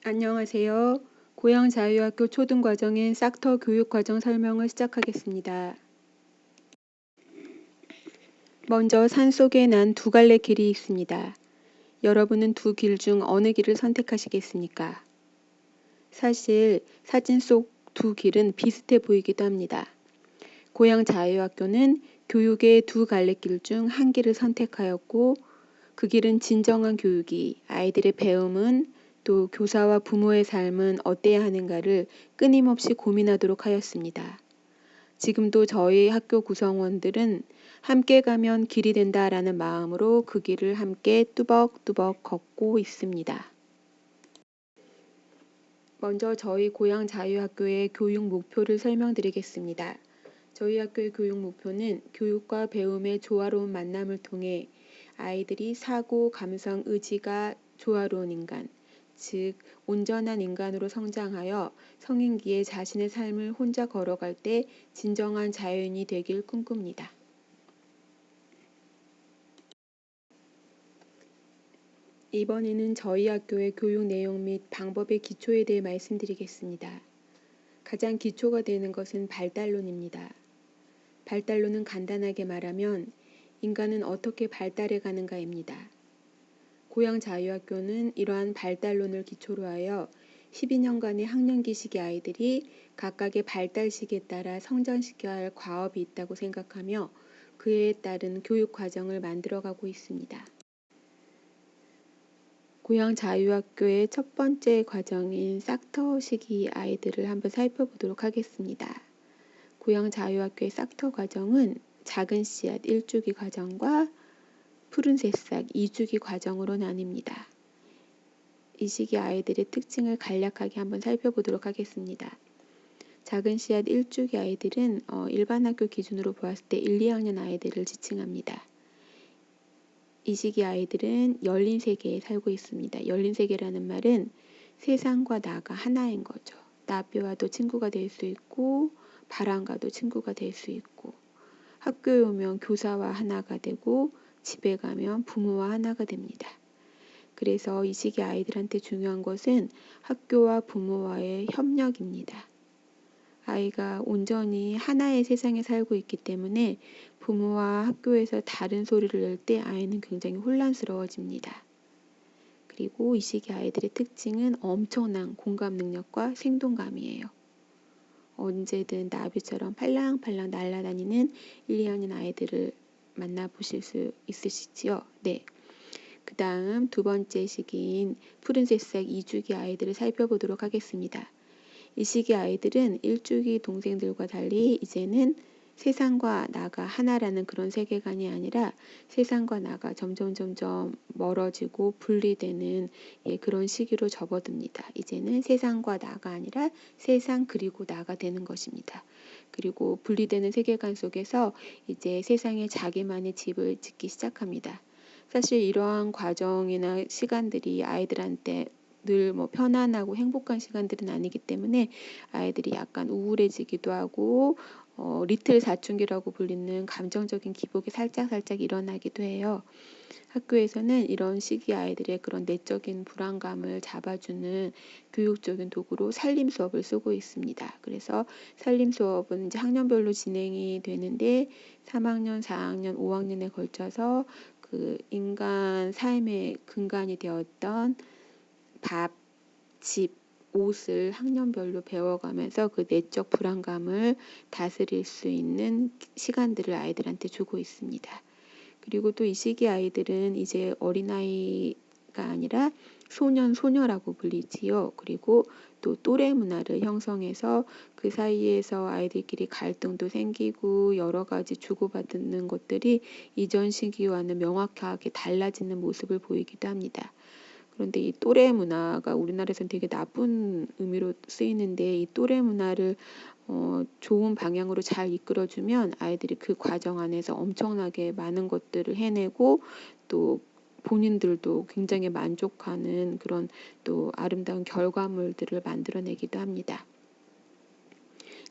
안녕하세요. 고양자유학교 초등과정의 싹터 교육과정 설명을 시작하겠습니다. 먼저 산속에 난 두 갈래 길이 있습니다. 여러분은 두 길 중 어느 길을 선택하시겠습니까? 사실 사진 속 두 길은 비슷해 보이기도 합니다. 고양자유학교는 교육의 두 갈래길 중 한 길을 선택하였고 그 길은 진정한 교육이 아이들의 배움은 또 교사와 부모의 삶은 어때야 하는가를 끊임없이 고민하도록 하였습니다. 지금도 저희 학교 구성원들은 함께 가면 길이 된다라는 마음으로 그 길을 함께 뚜벅뚜벅 걷고 있습니다. 먼저 저희 고양자유학교의 교육 목표를 설명드리겠습니다. 저희 학교의 교육 목표는 교육과 배움의 조화로운 만남을 통해 아이들이 사고, 감성, 의지가 조화로운 인간, 즉 온전한 인간으로 성장하여 성인기에 자신의 삶을 혼자 걸어갈 때 진정한 자유인이 되길 꿈꿉니다. 이번에는 저희 학교의 교육 내용 및 방법의 기초에 대해 말씀드리겠습니다. 가장 기초가 되는 것은 발달론입니다. 발달론은 간단하게 말하면 인간은 어떻게 발달해 가는가입니다. 고양자유학교는 이러한 발달론을 기초로 하여 12년간의 학년기 시기 아이들이 각각의 발달 시기에 따라 성장시켜야 할 과업이 있다고 생각하며 그에 따른 교육 과정을 만들어가고 있습니다. 고양자유학교의 첫 번째 과정인 싹터 시기 아이들을 한번 살펴보도록 하겠습니다. 고양자유학교의 싹터 과정은 작은 씨앗 1주기 과정과 푸른 새싹 2주기 과정으로 나뉩니다. 이 시기 아이들의 특징을 간략하게 한번 살펴보도록 하겠습니다. 작은 씨앗 1주기 아이들은 일반 학교 기준으로 보았을 때 1, 2학년 아이들을 지칭합니다. 이 시기 아이들은 열린 세계에 살고 있습니다. 열린 세계라는 말은 세상과 나가 하나인 거죠. 나비와도 친구가 될 수 있고 바람과도 친구가 될 수 있고 학교에 오면 교사와 하나가 되고 집에 가면 부모와 하나가 됩니다. 그래서 이 시기 아이들한테 중요한 것은 학교와 부모와의 협력입니다. 아이가 온전히 하나의 세상에 살고 있기 때문에 부모와 학교에서 다른 소리를 낼 때 아이는 굉장히 혼란스러워집니다. 그리고 이 시기 아이들의 특징은 엄청난 공감 능력과 생동감이에요. 언제든 나비처럼 팔랑팔랑 날아다니는 1, 2학년 아이들을 만나보실 수 있으시지요? 네. 그 다음 두 번째 시기인 푸른 새싹 2주기 아이들을 살펴보도록 하겠습니다. 이 시기 아이들은 1주기 동생들과 달리 이제는 세상과 나가 하나라는 그런 세계관이 아니라 세상과 나가 점점 멀어지고 분리되는 그런 시기로 접어듭니다. 이제는 세상과 나가 아니라 세상 그리고 나가 되는 것입니다. 그리고 분리되는 세계관 속에서 이제 세상에 자기만의 집을 짓기 시작합니다. 사실 이러한 과정이나 시간들이 아이들한테 늘 편안하고 행복한 시간들은 아니기 때문에 아이들이 약간 우울해지기도 하고 리틀 사춘기라고 불리는 감정적인 기복이 살짝 일어나기도 해요. 학교에서는 이런 시기 아이들의 그런 내적인 불안감을 잡아주는 교육적인 도구로 살림 수업을 쓰고 있습니다. 그래서 살림 수업은 이제 학년별로 진행이 되는데 3학년, 4학년, 5학년에 걸쳐서 그 인간 삶의 근간이 되었던 밥, 집, 옷을 학년별로 배워가면서 그 내적 불안감을 다스릴 수 있는 시간들을 아이들한테 주고 있습니다. 그리고 또 이 시기 아이들은 이제 어린아이가 아니라 소년, 소녀라고 불리지요. 그리고 또 또래 문화를 형성해서 그 사이에서 아이들끼리 갈등도 생기고 여러 가지 주고받는 것들이 이전 시기와는 명확하게 달라지는 모습을 보이기도 합니다. 그런데 이 또래 문화가 우리나라에서는 되게 나쁜 의미로 쓰이는데 이 또래 문화를 좋은 방향으로 잘 이끌어주면 아이들이 그 과정 안에서 엄청나게 많은 것들을 해내고 또 본인들도 굉장히 만족하는 그런 또 아름다운 결과물들을 만들어내기도 합니다.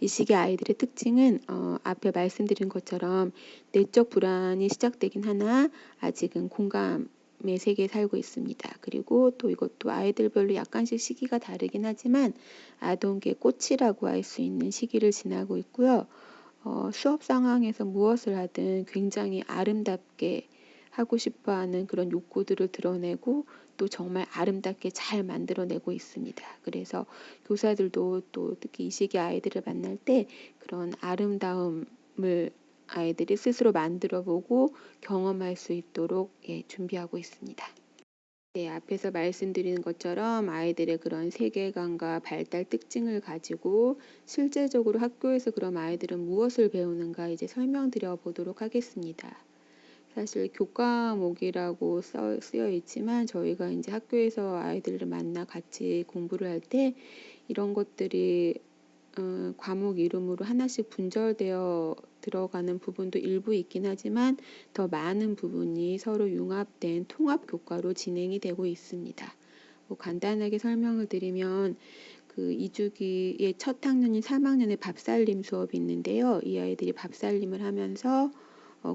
이 시기 아이들의 특징은 앞에 말씀드린 것처럼 내적 불안이 시작되긴 하나 아직은 공감 세계에 살고 있습니다. 그리고 또 이것도 아이들별로 약간씩 시기가 다르긴 하지만 아동기의 꽃이라고 할 수 있는 시기를 지나고 있고요. 수업 상황에서 무엇을 하든 굉장히 아름답게 하고 싶어하는 그런 욕구들을 드러내고 또 정말 아름답게 잘 만들어내고 있습니다. 그래서 교사들도 또 특히 이 시기 아이들을 만날 때 그런 아름다움을 아이들이 스스로 만들어 보고 경험할 수 있도록 준비하고 있습니다. 네, 앞에서 말씀드린 것처럼 아이들의 그런 세계관과 발달 특징을 가지고 실제적으로 학교에서 그럼 아이들은 무엇을 배우는가 이제 설명드려 보도록 하겠습니다. 사실 교과목이라고 쓰여 있지만 저희가 이제 학교에서 아이들을 만나 같이 공부를 할 때 이런 것들이 과목 이름으로 하나씩 분절되어 들어가는 부분도 일부 있긴 하지만 더 많은 부분이 서로 융합된 통합 교과로 진행이 되고 있습니다. 간단하게 설명을 드리면 그 2주기의 첫 학년인 3학년의 밥살림 수업이 있는데요. 이 아이들이 밥살림을 하면서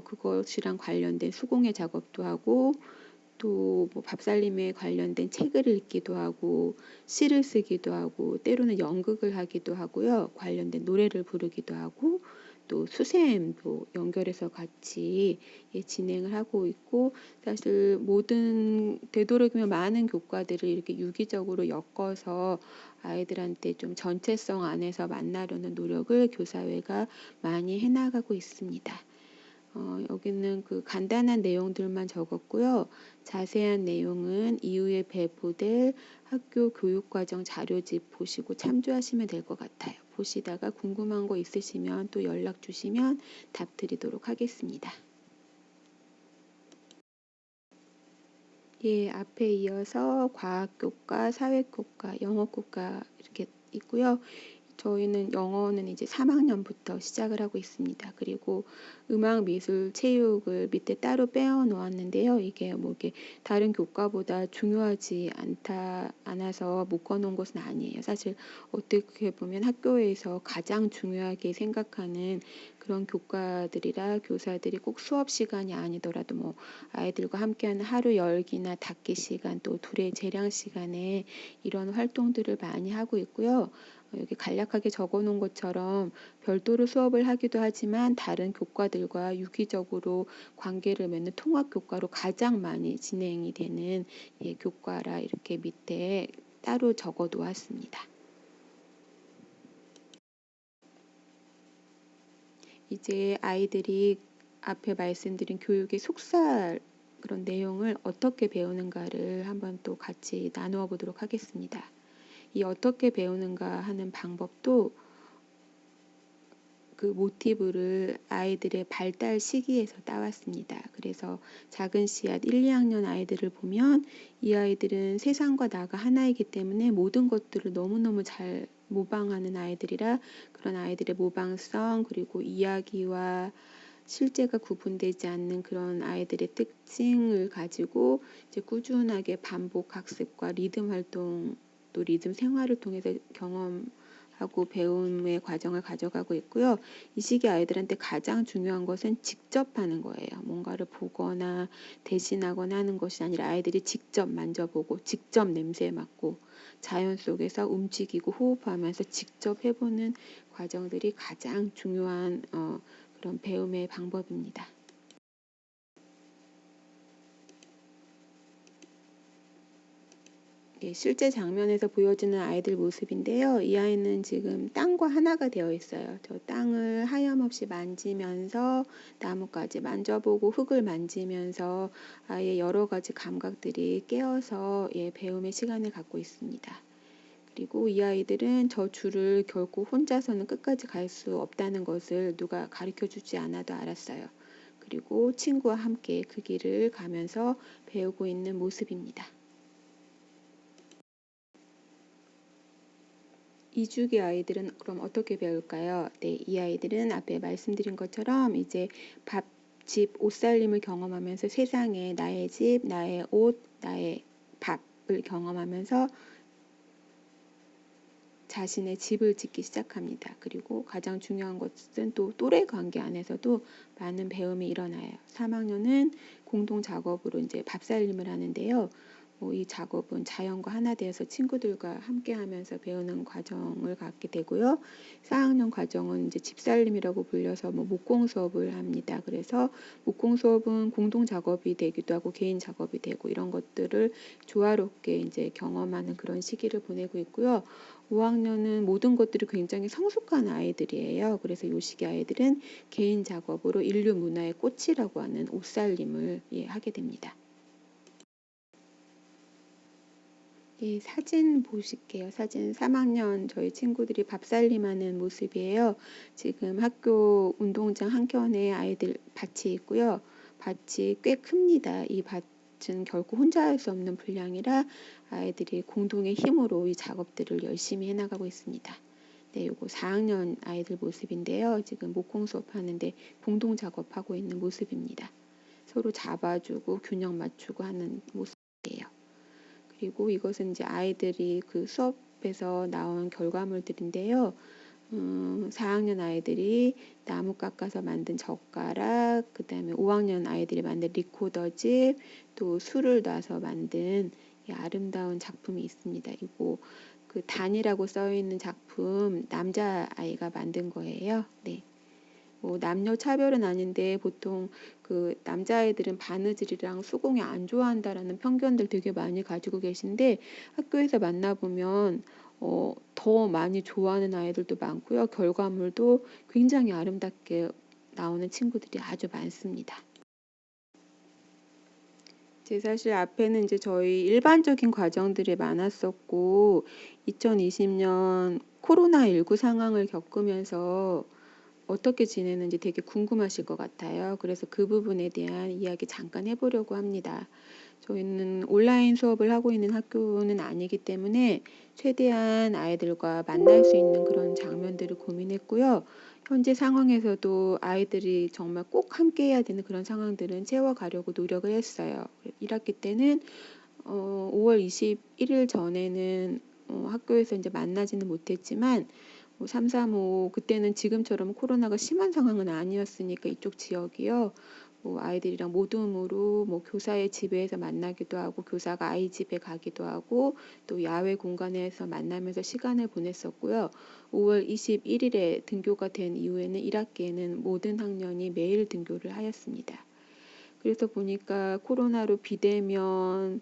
그것이랑 관련된 수공예 작업도 하고 또 뭐 밥살림에 관련된 책을 읽기도 하고 시를 쓰기도 하고 때로는 연극을 하기도 하고요. 관련된 노래를 부르기도 하고 또 수세엠도 연결해서 같이 진행을 하고 있고 사실 모든 되도록이면 많은 교과들을 이렇게 유기적으로 엮어서 아이들한테 좀 전체성 안에서 만나려는 노력을 교사회가 많이 해나가고 있습니다. 여기는 그 간단한 내용들만 적었고요. 자세한 내용은 이후에 배포될 학교 교육과정 자료집 보시고 참조하시면 될 것 같아요. 보시다가 궁금한 거 있으시면 또 연락 주시면 답 드리도록 하겠습니다. 예, 앞에 이어서 과학교과, 사회교과, 영어교과 이렇게 있고요. 저희는 영어는 이제 3학년부터 시작을 하고 있습니다. 그리고 음악, 미술, 체육을 밑에 따로 빼어 놓았는데요. 이게 뭐 이게 다른 교과보다 중요하지 않아서 묶어 놓은 것은 아니에요. 사실 어떻게 보면 학교에서 가장 중요하게 생각하는 그런 교과들이라 교사들이 꼭 수업 시간이 아니더라도 뭐 아이들과 함께하는 하루 열기나 닫기 시간 또 둘의 재량 시간에 이런 활동들을 많이 하고 있고요. 여기 간략하게 적어 놓은 것처럼 별도로 수업을 하기도 하지만 다른 교과들과 유기적으로 관계를 맺는 통합 교과로 가장 많이 진행이 되는 교과라 이렇게 밑에 따로 적어 놓았습니다. 이제 아이들이 앞에 말씀드린 교육의 속살 그런 내용을 어떻게 배우는가를 한번 또 같이 나누어 보도록 하겠습니다. 이 어떻게 배우는가 하는 방법도 그 모티브를 아이들의 발달 시기에서 따왔습니다. 그래서 작은 씨앗 1, 2학년 아이들을 보면 이 아이들은 세상과 나가 하나이기 때문에 모든 것들을 너무너무 잘 모방하는 아이들이라 그런 아이들의 모방성 그리고 이야기와 실제가 구분되지 않는 그런 아이들의 특징을 가지고 이제 꾸준하게 반복 학습과 리듬 활동 또 리듬 생활을 통해서 경험하고 배움의 과정을 가져가고 있고요. 이 시기 아이들한테 가장 중요한 것은 직접 하는 거예요. 뭔가를 보거나 대신하거나 하는 것이 아니라 아이들이 직접 만져보고 직접 냄새 맡고 자연 속에서 움직이고 호흡하면서 직접 해보는 과정들이 가장 중요한 그런 배움의 방법입니다. 실제 장면에서 보여지는 아이들 모습인데요. 이 아이는 지금 땅과 하나가 되어 있어요. 저 땅을 하염없이 만지면서 나뭇가지 만져보고 흙을 만지면서 아이의 여러 가지 감각들이 깨어서 배움의 시간을 갖고 있습니다. 그리고 이 아이들은 저 줄을 결코 혼자서는 끝까지 갈 수 없다는 것을 누가 가르쳐 주지 않아도 알았어요. 그리고 친구와 함께 그 길을 가면서 배우고 있는 모습입니다. 2주기 아이들은 그럼 어떻게 배울까요? 네, 이 아이들은 앞에 말씀드린 것처럼 이제 밥, 집, 옷살림을 경험하면서 세상에 나의 집, 나의 옷, 나의 밥을 경험하면서 자신의 집을 짓기 시작합니다. 그리고 가장 중요한 것은 또 또래 관계 안에서도 많은 배움이 일어나요. 3학년은 공동 작업으로 이제 밥살림을 하는데요. 이 작업은 자연과 하나 되어서 친구들과 함께 하면서 배우는 과정을 갖게 되고요. 4학년 과정은 이제 집살림이라고 불려서 목공 수업을 합니다. 그래서 목공 수업은 공동 작업이 되기도 하고 개인 작업이 되고 이런 것들을 조화롭게 이제 경험하는 그런 시기를 보내고 있고요. 5학년은 모든 것들이 굉장히 성숙한 아이들이에요. 그래서 이 시기 아이들은 개인 작업으로 인류 문화의 꽃이라고 하는 옷살림을 하게 됩니다. 사진 보실게요. 사진 3학년 저희 친구들이 밥살림하는 모습이에요. 지금 학교 운동장 한켠에 아이들 밭이 있고요. 밭이 꽤 큽니다. 이 밭은 결코 혼자 할 수 없는 분량이라 아이들이 공동의 힘으로 이 작업들을 열심히 해나가고 있습니다. 네, 요거 4학년 아이들 모습인데요. 지금 목공 수업하는데 공동 작업하고 있는 모습입니다. 서로 잡아주고 균형 맞추고 하는 모습이에요. 그리고 이것은 이제 아이들이 그 수업에서 나온 결과물들인데요. 4학년 아이들이 나무 깎아서 만든 젓가락, 그 다음에 5학년 아이들이 만든 리코더집, 또 술을 놔서 만든 이 아름다운 작품이 있습니다. 이거 그 단이라고 써 있는 작품 남자 아이가 만든 거예요. 네. 남녀 차별은 아닌데 보통 그 남자아이들은 바느질이랑 수공예 안 좋아한다라는 편견들 되게 많이 가지고 계신데 학교에서 만나보면 더 많이 좋아하는 아이들도 많고요. 결과물도 굉장히 아름답게 나오는 친구들이 아주 많습니다. 이제 사실 앞에는 이제 저희 일반적인 과정들이 많았었고 2020년 코로나19 상황을 겪으면서 어떻게 지내는지 되게 궁금하실 것 같아요. 그래서 그 부분에 대한 이야기 잠깐 해보려고 합니다. 저희는 온라인 수업을 하고 있는 학교는 아니기 때문에 최대한 아이들과 만날 수 있는 그런 장면들을 고민했고요. 현재 상황에서도 아이들이 정말 꼭 함께 해야 되는 그런 상황들은 채워가려고 노력을 했어요. 1학기 때는 5월 21일 전에는 학교에서 이제 만나지는 못했지만 3, 3, 5 그때는 지금처럼 코로나가 심한 상황은 아니었으니까 이쪽 지역이요. 아이들이랑 모둠으로 교사의 집에서 만나기도 하고 교사가 아이 집에 가기도 하고 또 야외 공간에서 만나면서 시간을 보냈었고요. 5월 21일에 등교가 된 이후에는 1학기에는 모든 학년이 매일 등교를 하였습니다. 그래서 보니까 코로나로 비대면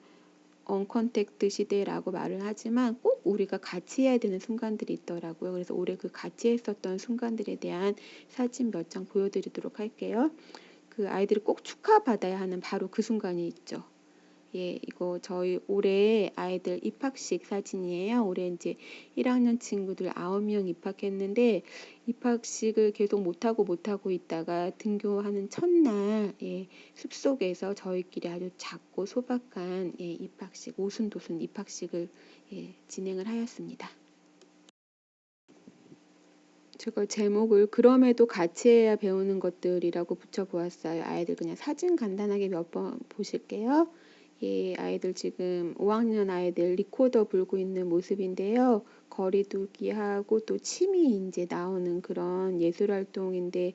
언컨택트 시대라고 말을 하지만 꼭 우리가 같이 해야 되는 순간들이 있더라고요. 그래서 올해 그 같이 했었던 순간들에 대한 사진 몇 장 보여드리도록 할게요. 그 아이들이 꼭 축하받아야 하는 바로 그 순간이 있죠. 이거 저희 올해 아이들 입학식 사진이에요. 올해 이제 1학년 친구들 9명 입학했는데 입학식을 계속 못하고 있다가 등교하는 첫날 숲속에서 저희끼리 아주 작고 소박한 입학식, 오순도순 입학식을 진행을 하였습니다. 제가 제목을 그럼에도 같이 해야 배우는 것들이라고 붙여보았어요. 아이들 그냥 사진 간단하게 몇 번 보실게요. 아이들 지금 5학년 아이들 리코더 불고 있는 모습인데요. 거리두기 하고 또 침이 이제 나오는 그런 예술활동인데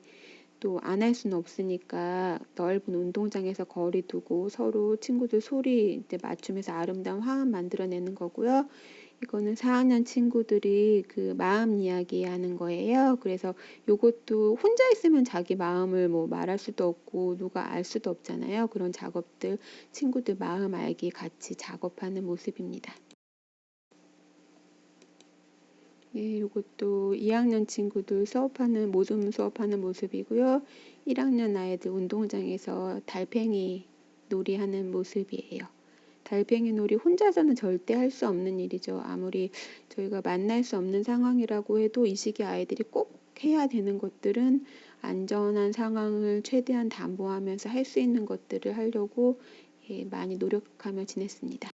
또 안 할 수는 없으니까 넓은 운동장에서 거리 두고 서로 친구들 소리 이제 맞추면서 아름다운 화음 만들어내는 거고요. 이거는 4학년 친구들이 그 마음 이야기 하는 거예요. 그래서 요것도 혼자 있으면 자기 마음을 말할 수도 없고 누가 알 수도 없잖아요. 그런 작업들 친구들 마음 알기 같이 작업하는 모습입니다. 요것도 2학년 친구들 모둠 수업하는 모습이고요. 1학년 아이들 운동장에서 달팽이 놀이하는 모습이에요. 달팽이 놀이 혼자서는 절대 할 수 없는 일이죠. 아무리 저희가 만날 수 없는 상황이라고 해도 이 시기 아이들이 꼭 해야 되는 것들은 안전한 상황을 최대한 담보하면서 할 수 있는 것들을 하려고 많이 노력하며 지냈습니다.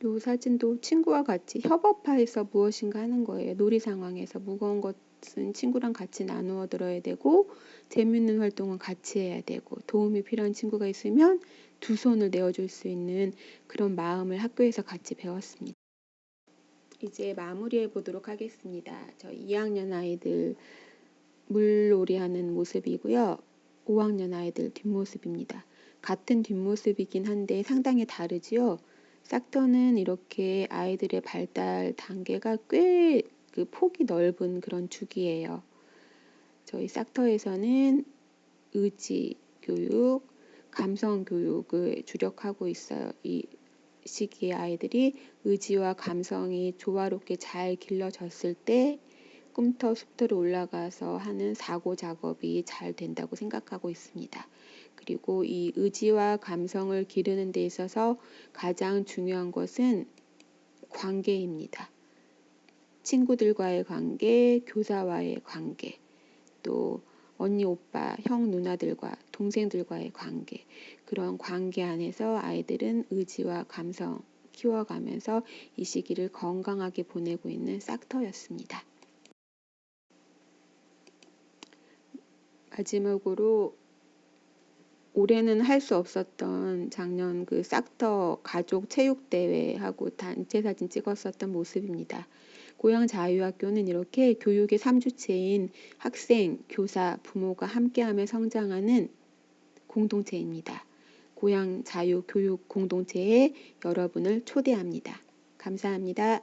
이 사진도 친구와 같이 협업해서 무엇인가 하는 거예요. 놀이 상황에서 무거운 것은 친구랑 같이 나누어 들어야 되고 재밌는 활동은 같이 해야 되고 도움이 필요한 친구가 있으면 두 손을 내어줄 수 있는 그런 마음을 학교에서 같이 배웠습니다. 이제 마무리해 보도록 하겠습니다. 저 2학년 아이들 물놀이 하는 모습이고요. 5학년 아이들 뒷모습입니다. 같은 뒷모습이긴 한데 상당히 다르지요. 싹터는 이렇게 아이들의 발달 단계가 꽤 그 폭이 넓은 그런 주기예요. 저희 싹터에서는 의지 교육, 감성 교육을 주력하고 있어요. 이 시기의 아이들이 의지와 감성이 조화롭게 잘 길러졌을 때 꿈터 숲터로 올라가서 하는 사고 작업이 잘 된다고 생각하고 있습니다. 그리고 이 의지와 감성을 기르는 데 있어서 가장 중요한 것은 관계입니다. 친구들과의 관계, 교사와의 관계, 또 언니, 오빠, 형, 누나들과 동생들과의 관계, 그런 관계 안에서 아이들은 의지와 감성 키워가면서 이 시기를 건강하게 보내고 있는 싹터였습니다. 마지막으로 올해는 할 수 없었던 작년 그 싹터 가족 체육대회하고 단체 사진 찍었었던 모습입니다. 고양 자유학교는 이렇게 교육의 3주체인 학생, 교사, 부모가 함께하며 성장하는 공동체입니다. 고양 자유 교육 공동체에 여러분을 초대합니다. 감사합니다.